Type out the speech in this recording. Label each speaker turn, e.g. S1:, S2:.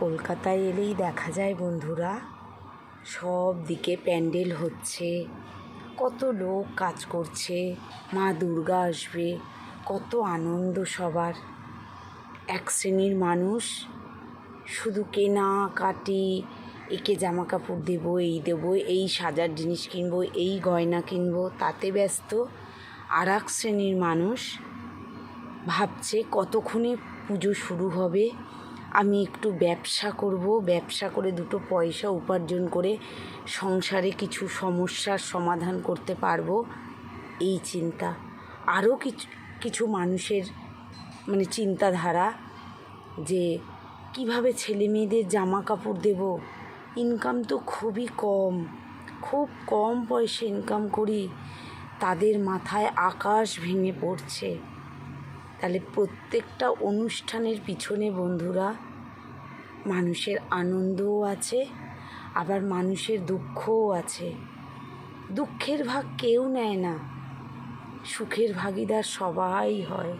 S1: কলকাতায় এলেই দেখা যায় বন্ধুরা, সব দিকে প্যান্ডেল হচ্ছে, কত লোক কাজ করছে, মা দুর্গা আসবে, কত আনন্দ সবার। এক শ্রেণীর মানুষ শুধু কেনাকাটি, একে জামা কাপড় দেবো, এই দেবো, এই সাজার জিনিস কিনবো, এই গয়না কিনবো, তাতে ব্যস্ত। আর এক শ্রেণীর মানুষ ভাবছে কতক্ষণে পুজো শুরু হবে, আমি একটু ব্যবসা করব, ব্যবসা করে দুটো পয়সা উপার্জন করে সংসারে কিছু সমস্যার সমাধান করতে পারবো, এই চিন্তা। আরও কিছু মানুষের চিন্তাধারা যে কিভাবে ছেলে মেয়েদের জামা কাপড় দেব, ইনকাম তো খুবই কম, খুব কম পয়সা ইনকাম করি, তাদের মাথায় আকাশ ভেঙে পড়ছে। তাহলে প্রত্যেকটা অনুষ্ঠানের পিছনে বন্ধুরা মানুষের আনন্দও আছে, আবার মানুষের দুঃখও আছে। দুঃখের ভাগ কেউ নেয় না, সুখের ভাগিদার সবাই হয়।